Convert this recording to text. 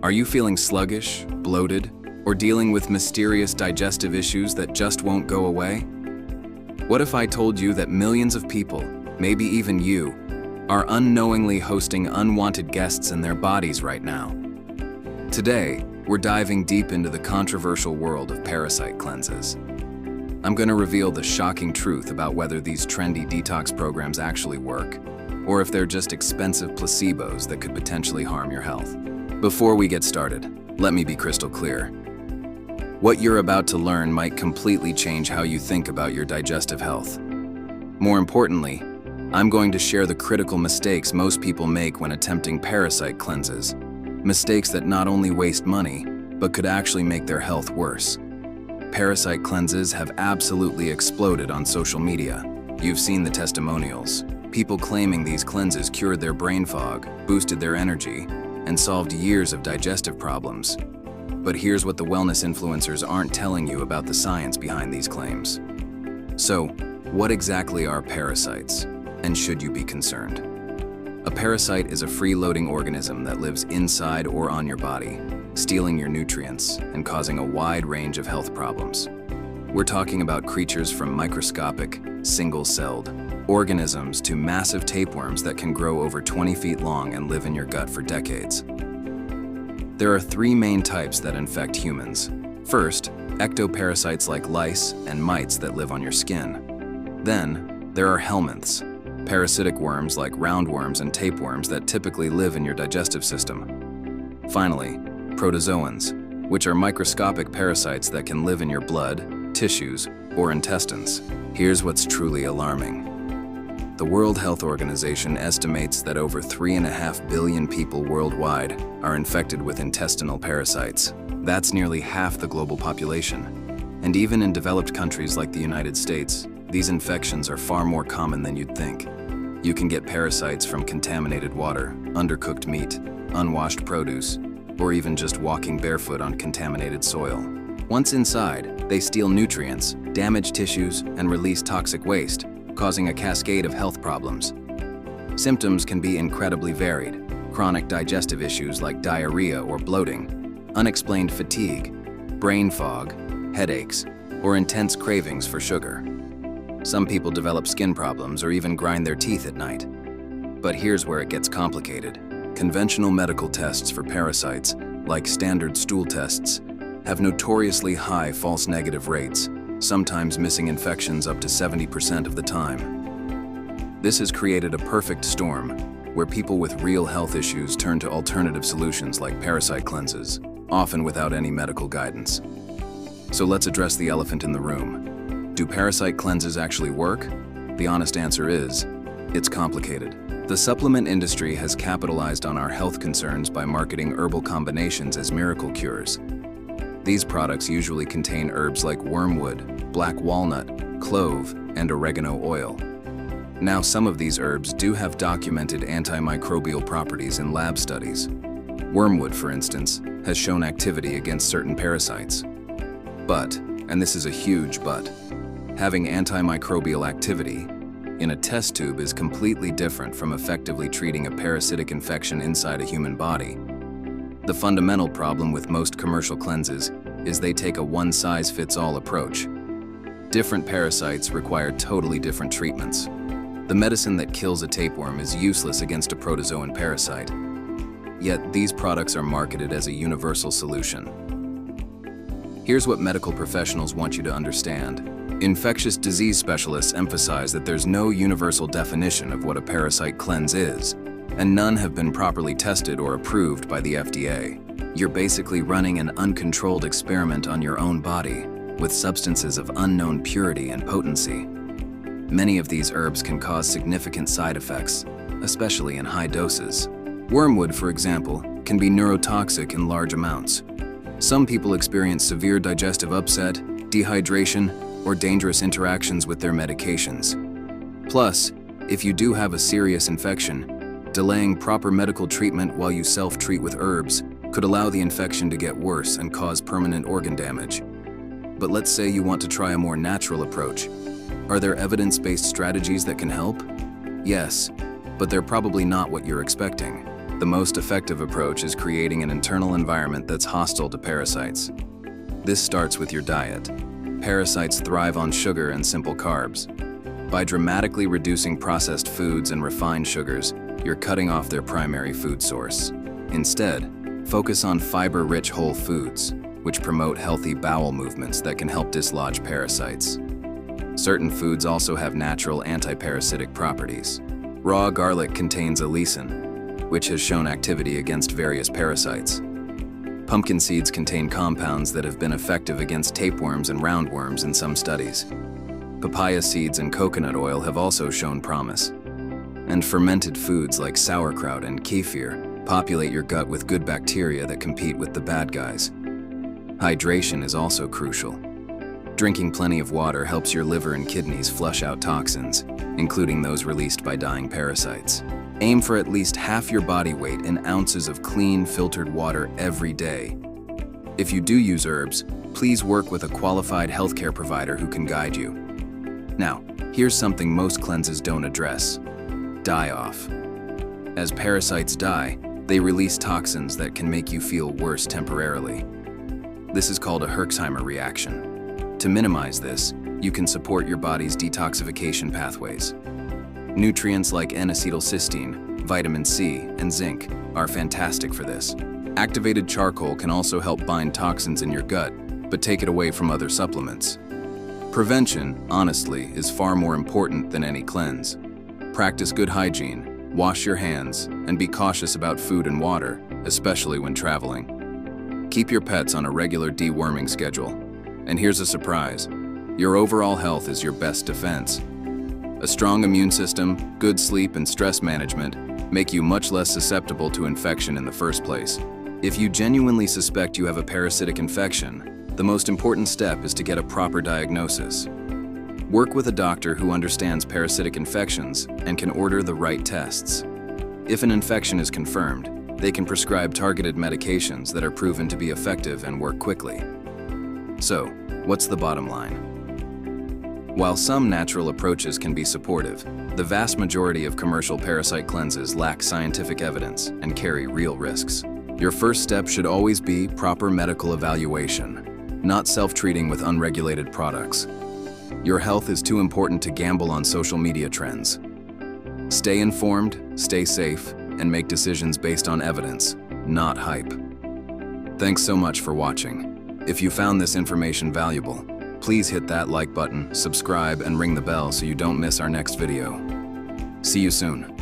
Are you feeling sluggish, bloated, or dealing with mysterious digestive issues that just won't go away? What if I told you that millions of people, maybe even you, are unknowingly hosting unwanted guests in their bodies right now? Today, we're diving deep into the controversial world of parasite cleanses. I'm going to reveal the shocking truth about whether these trendy detox programs actually work, or if they're just expensive placebos that could potentially harm your health. Before we get started, let me be crystal clear. What you're about to learn might completely change how you think about your digestive health. More importantly, I'm going to share the critical mistakes most people make when attempting parasite cleanses. Mistakes that not only waste money, but could actually make their health worse. Parasite cleanses have absolutely exploded on social media. You've seen the testimonials. People claiming these cleanses cured their brain fog, boosted their energy, and solved years of digestive problems. But here's what the wellness influencers aren't telling you about the science behind these claims. So, what exactly are parasites, and should you be concerned? A parasite is a free-floating organism that lives inside or on your body, stealing your nutrients and causing a wide range of health problems. We're talking about creatures from microscopic, single-celled organisms to massive tapeworms that can grow over 20 feet long and live in your gut for decades. There are three main types that infect humans. First, ectoparasites like lice and mites that live on your skin. Then, there are helminths, parasitic worms like roundworms and tapeworms that typically live in your digestive system. Finally, protozoans, which are microscopic parasites that can live in your blood, tissues, or intestines. Here's what's truly alarming. The World Health Organization estimates that over 3.5 billion people worldwide are infected with intestinal parasites. That's nearly half the global population. And even in developed countries like the United States, these infections are far more common than you'd think. You can get parasites from contaminated water, undercooked meat, unwashed produce, or even just walking barefoot on contaminated soil. Once inside, they steal nutrients, damage tissues, and release toxic waste, causing a cascade of health problems. Symptoms can be incredibly varied: chronic digestive issues like diarrhea or bloating, unexplained fatigue, brain fog, headaches, or intense cravings for sugar. Some people develop skin problems or even grind their teeth at night. But here's where it gets complicated. Conventional medical tests for parasites, like standard stool tests, have notoriously high false negative rates, sometimes missing infections up to 70% of the time. This has created a perfect storm, where people with real health issues turn to alternative solutions like parasite cleanses, often without any medical guidance. So let's address the elephant in the room. Do parasite cleanses actually work? The honest answer is, it's complicated. The supplement industry has capitalized on our health concerns by marketing herbal combinations as miracle cures. These products usually contain herbs like wormwood, black walnut, clove, and oregano oil. Now, some of these herbs do have documented antimicrobial properties in lab studies. Wormwood, for instance, has shown activity against certain parasites. But, and this is a huge but, having antimicrobial activity in a test tube is completely different from effectively treating a parasitic infection inside a human body. The fundamental problem with most commercial cleanses is they take a one-size-fits-all approach. Different parasites require totally different treatments. The medicine that kills a tapeworm is useless against a protozoan parasite. Yet these products are marketed as a universal solution. Here's what medical professionals want you to understand. Infectious disease specialists emphasize that there's no universal definition of what a parasite cleanse is, and none have been properly tested or approved by the FDA. You're basically running an uncontrolled experiment on your own body, with substances of unknown purity and potency. Many of these herbs can cause significant side effects, especially in high doses. Wormwood, for example, can be neurotoxic in large amounts. Some people experience severe digestive upset, dehydration, or dangerous interactions with their medications. Plus, if you do have a serious infection, delaying proper medical treatment while you self-treat with herbs could allow the infection to get worse and cause permanent organ damage. But let's say you want to try a more natural approach. Are there evidence-based strategies that can help? Yes, but they're probably not what you're expecting. The most effective approach is creating an internal environment that's hostile to parasites. This starts with your diet. Parasites thrive on sugar and simple carbs. By dramatically reducing processed foods and refined sugars, you're cutting off their primary food source. Instead, focus on fiber-rich whole foods, which promote healthy bowel movements that can help dislodge parasites. Certain foods also have natural antiparasitic properties. Raw garlic contains allicin, which has shown activity against various parasites. Pumpkin seeds contain compounds that have been effective against tapeworms and roundworms in some studies. Papaya seeds and coconut oil have also shown promise. And fermented foods like sauerkraut and kefir populate your gut with good bacteria that compete with the bad guys. Hydration is also crucial. Drinking plenty of water helps your liver and kidneys flush out toxins, including those released by dying parasites. Aim for at least half your body weight in ounces of clean, filtered water every day. If you do use herbs, please work with a qualified healthcare provider who can guide you. Now, here's something most cleanses don't address: die-off. As parasites die, they release toxins that can make you feel worse temporarily. This is called a Herxheimer reaction. To minimize this, you can support your body's detoxification pathways. Nutrients like N-acetylcysteine, vitamin C, and zinc are fantastic for this. Activated charcoal can also help bind toxins in your gut, but take it away from other supplements. Prevention, honestly, is far more important than any cleanse. Practice good hygiene, wash your hands, and be cautious about food and water, especially when traveling. Keep your pets on a regular deworming schedule. And here's a surprise: your overall health is your best defense. A strong immune system, good sleep, and stress management make you much less susceptible to infection in the first place. If you genuinely suspect you have a parasitic infection, the most important step is to get a proper diagnosis. Work with a doctor who understands parasitic infections and can order the right tests. If an infection is confirmed, they can prescribe targeted medications that are proven to be effective and work quickly. So, what's the bottom line? While some natural approaches can be supportive, the vast majority of commercial parasite cleanses lack scientific evidence and carry real risks. Your first step should always be proper medical evaluation, not self-treating with unregulated products. Your health is too important to gamble on social media trends. Stay informed, stay safe, and make decisions based on evidence, not hype. Thanks so much for watching. If you found this information valuable, please hit that like button, subscribe, and ring the bell so you don't miss our next video. See you soon.